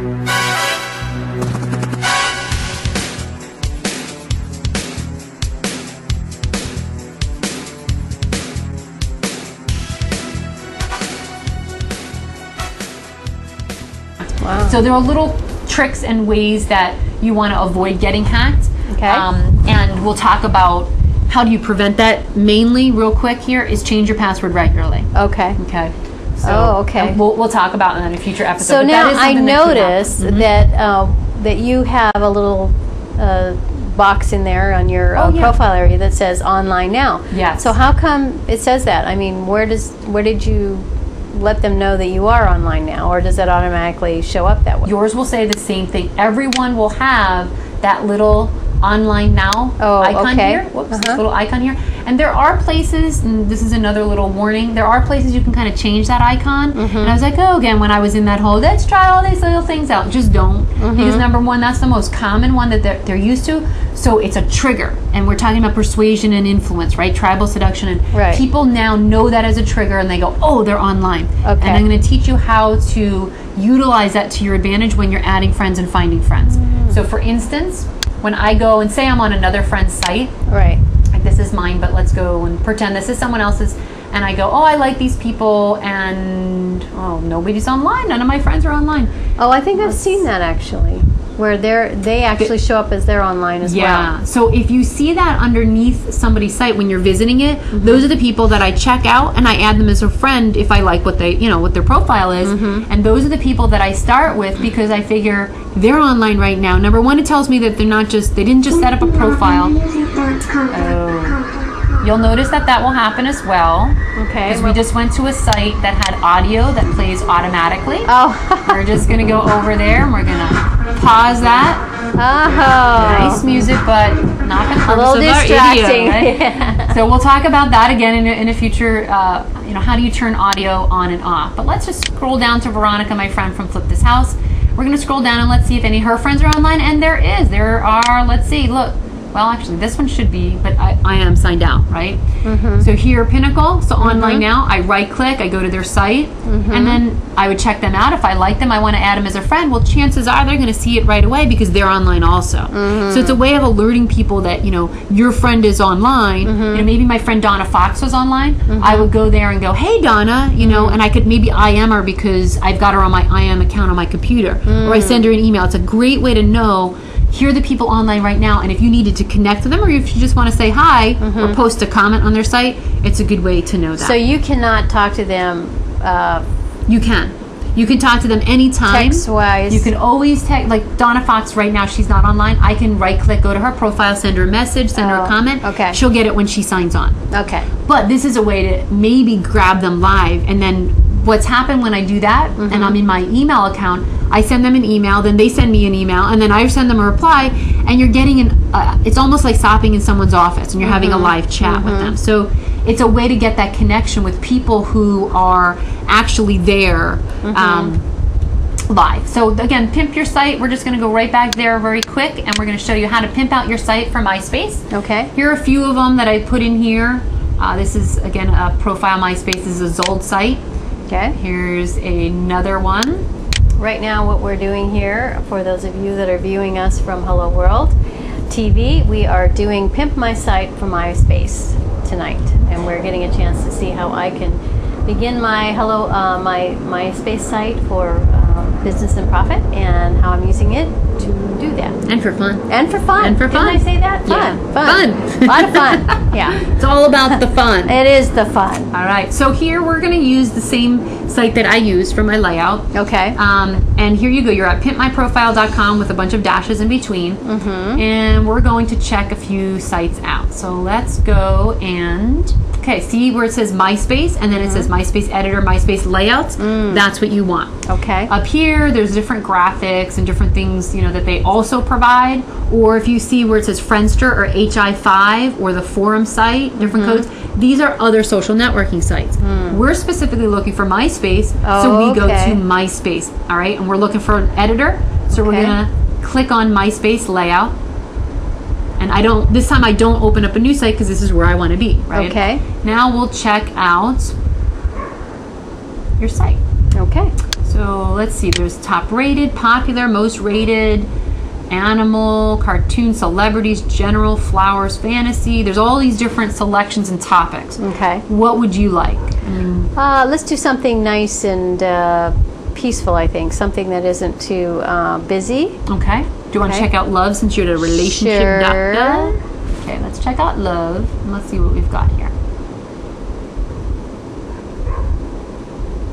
Wow. So there are little tricks and ways that you want to avoid getting hacked. Okay. And we'll talk about how do you prevent that. Mainly, real quick here, is change your password regularly. Okay. Okay. So okay. and we'll talk about that in a future episode. So but now that is I something notice that you have a little box in there on your Oh, yeah. profile area that says online now. Yes. So how come it says that? I mean, where did you let them know that you are online now, or does that automatically show up that way? Yours will say the same thing. Everyone will have that little online now icon okay. here. Whoops, this little icon here. And there are places, and this is another little warning, there are places you can kind of change that icon. And I was like, oh, again, when I was in that whole, let's try all these little things out. Just don't. Because number one, that's the most common one that they're used to. So it's a trigger. And we're talking about persuasion and influence, right? Tribal seduction. And Right. people now know that as a trigger and they go, oh, they're online. Okay. And I'm going to teach you how to utilize that to your advantage when you're adding friends and finding friends. So for instance, when I go and say I'm on another friend's site, Right. like this is mine, but let's go and pretend this is someone else's, and I go, oh, I like these people, and oh, nobody's online, none of my friends are online. Oh, I think I've seen that actually, where they actually show up as they're online as well. Yeah, so if you see that underneath somebody's site when you're visiting it, those are the people that I check out and I add them as a friend if I like what they, what their profile is. And those are the people that I start with because I figure they're online right now. Number one, it tells me that they didn't just set up a profile. You'll notice that will happen as well. Okay. Because we just went to a site that had audio that plays automatically. Oh. We're just going to go over there and we're going to pause that. Oh. Nice music, but not the purpose little of our distracting. video, right? So we'll talk about that again in a future, how do you turn audio on and off. But let's just scroll down to Veronica, my friend from Flip This House. We're going to scroll down and let's see if any of her friends are online. And there are, let's see, look. Well, actually, this one should be, but I am signed out, right? So here, Pinnacle, so online now, I right-click, I go to their site, and then I would check them out. If I like them, I want to add them as a friend. Well, chances are they're going to see it right away because they're online also. So it's a way of alerting people that, your friend is online. Maybe my friend Donna Fox was online. I would go there and go, hey, Donna, and I could maybe IM her because I've got her on my IM account on my computer. Or I send her an email. It's a great way to know here are the people online right now, and if you needed to connect with them or if you just want to say hi or post a comment on their site, it's a good way to know that. So you cannot talk to them You can talk to them anytime. text-wise. You can always text, like Donna Fox right now, she's not online. I can right-click, go to her profile, send her a message, send her a comment. Okay. She'll get it when she signs on. Okay. But this is a way to maybe grab them live, and then what's happened when I do that, and I'm in my email account, I send them an email, then they send me an email, and then I send them a reply, and you're getting it's almost like stopping in someoance office, and you're having a live chat with them. So it's a way to get that connection with people who are actually there live. So again, pimp your site. We're just going to go right back there very quick, and we're going to show you how to pimp out your site for MySpace. Okay. Here are a few of them that I put in here. This is, again, a profile MySpace. This is a Zold site. Okay. Here's another one. Right now what we're doing here, for those of you that are viewing us from Hello World TV, we are doing Pimp My Site for MySpace tonight. And we're getting a chance to see how I can begin my my MySpace site for business and profit, and how I'm using it to do that. And for fun. And for fun. And for fun. Didn't I say that? Fun. Yeah. Fun. A lot of fun. Yeah. It's all about the fun. It is the fun. All right. So here we're going to use the same site that I use for my layout. Okay. And here you go. You're at pimpmyprofile.com with a bunch of dashes in between. And we're going to check a few sites out. So let's go and... Okay, see where it says MySpace, and then it says MySpace Editor, MySpace Layouts? That's what you want. Okay. Up here, there's different graphics and different things, that they also provide. Or if you see where it says Friendster or HI5 or the forum site, different codes, these are other social networking sites. We're specifically looking for MySpace, so we go to MySpace, all right? And we're looking for an editor, so we're going to click on MySpace Layout. And this time I don't open up a new site because this is where I want to be, right? Okay. Now we'll check out your site. Okay. So let's see, there's top rated, popular, most rated, animal, cartoon, celebrities, general, flowers, fantasy. There's all these different selections and topics. Okay. What would you like? Let's do something nice and peaceful, I think. Something that isn't too busy. Okay. Do you want to check out love since you're the relationship doctor? Okay, let's check out love and let's see what we've got here.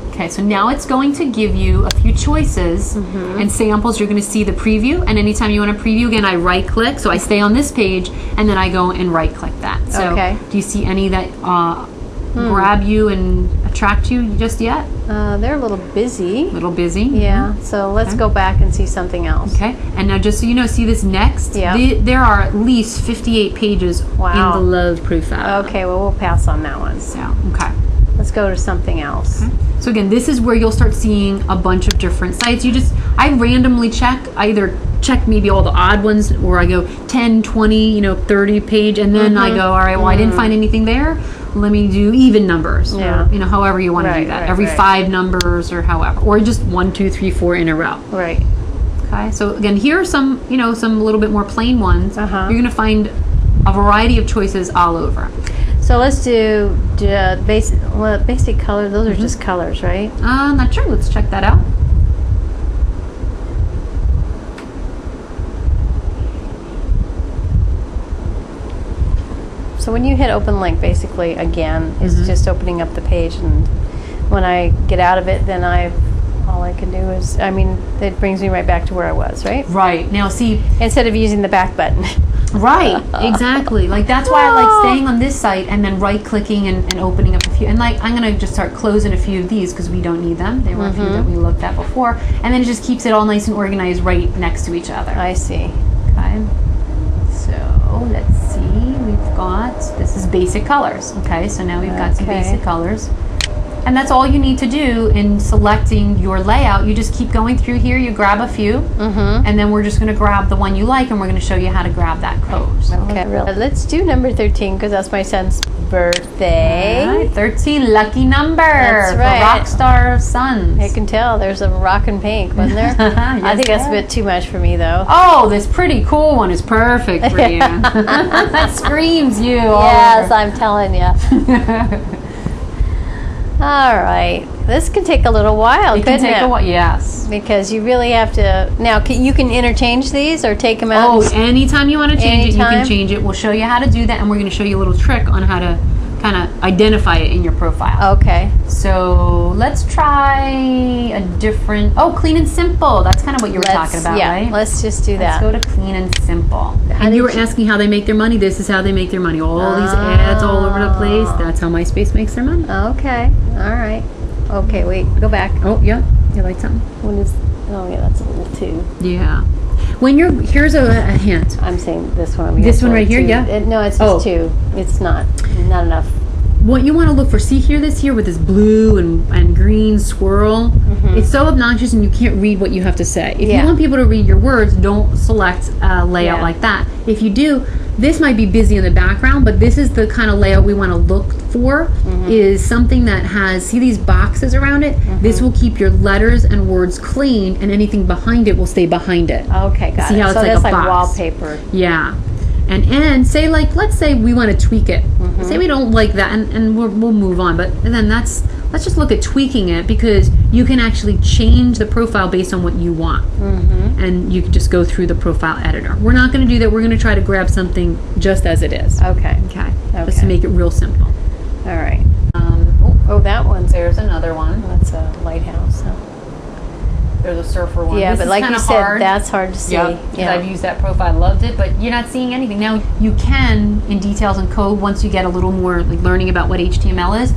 Okay, so now it's going to give you a few choices and samples. You're going to see the preview, and anytime you want to preview, again, I right click, so I stay on this page, and then I go and right click that. So do you see any that grab you and attract you just yet? They're a little busy. A little busy? Yeah, so let's go back and see something else. Okay, and now just so you know, see this next? Yeah. There are at least 58 pages in the love profile. Okay, well, we'll pass on that one. So, okay. Let's go to something else. Okay. So again, this is where you'll start seeing a bunch of different sites. I randomly check. I either check maybe all the odd ones, or I go 10, 20, 30 page, and then I go, all right, well, I didn't find anything there. Let me do even numbers, or however you want to do that. Every 5 numbers, or however, or just 1, 2, 3, 4 in a row. Right. Okay. So again, here are some, some little bit more plain ones. You're going to find a variety of choices all over. So let's do basic color. Those are just colors, right? I'm not sure. Let's check that out. So when you hit open link, basically, again, it's just opening up the page, and when I get out of it, then all I can do is, it brings me right back to where I was, right? Right. Now see, instead of using the back button. Right, exactly. Like that's why I like staying on this site and then right clicking and opening up a few. And like I'm gonna just start closing a few of these because we don't need them. There were a few that we looked at before, and then it just keeps it all nice and organized right next to each other. I see. Okay. So let's see. We've got, this is basic colors. Okay, so now we've got some basic colors. And that's all you need to do in selecting your layout. You just keep going through here, you grab a few, and then we're just going to grab the one you like, and we're going to show you how to grab that code. Okay, let's do number 13, because that's my son's birthday. All right, 13, lucky number. That's right. The rock star of sons. I can tell there's a rock and pink, wasn't there? Yes, I think that's a bit too much for me, though. Oh, this pretty cool one is perfect for you. That screams you. Yes, I'm telling you. All right, this can take a little while, couldn't it? It can take a while, yes. Because you really have to, now you can interchange these or take them out? Oh, anytime you want to change it, you can change it. We'll show you how to do that, and we're going to show you a little trick on how to kind of identify it in your profile. Okay. So let's try a different, clean and simple. That's kind of what you were talking about, right? Yeah, let's just do that. Let's go to clean and simple. And you were asking how they make their money. This is how they make their money. All these ads all over the place. That's how MySpace makes their money. Okay. All right. Okay, wait. Go back. Oh, yeah. You like something? What is? Oh, yeah. That's a little too. Yeah. When here's a hint. I'm saying this one. This one right here, yeah. No, it's just 2. It's not enough. What you want to look for, see here, this here with this blue and green swirl, it's so obnoxious and you can't read what you have to say. If you want people to read your words, don't select a layout like that. If you do, this might be busy in the background, but this is the kind of layout we want to look for, is something that has, see these boxes around it? This will keep your letters and words clean, and anything behind it will stay behind it. Okay, got see it. how it's so like that's a like box. wallpaper. Yeah. And say, like, let's say we want to tweak it. Say we don't like that, and we'll move on. But then let's just look at tweaking it, because you can actually change the profile based on what you want. And you can just go through the profile editor. We're not going to do that. We're going to try to grab something just as it is. Okay. Just to make it real simple. All right. That one's, There's another one. that's a lighthouse. Huh? There's a surfer one. Yeah, This but is like you kinda said, hard. that's hard to see. Yeah, I've used that profile, loved it, but you're not seeing anything. Now, you can, in details and code, once you get a little more like learning about what HTML is,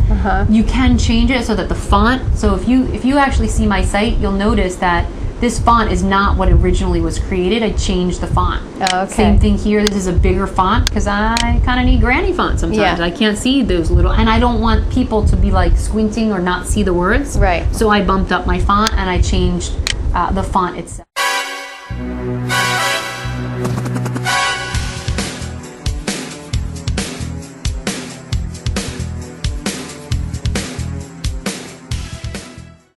you can change it so that the font, so if you actually see my site, you'll notice that this font is not what originally was created. I changed the font. Oh, okay. Same thing here. This is a bigger font because I kind of need granny font sometimes. Yeah. I can't see those little, and I don't want people to be like squinting or not see the words. Right. So I bumped up my font and I changed the font itself.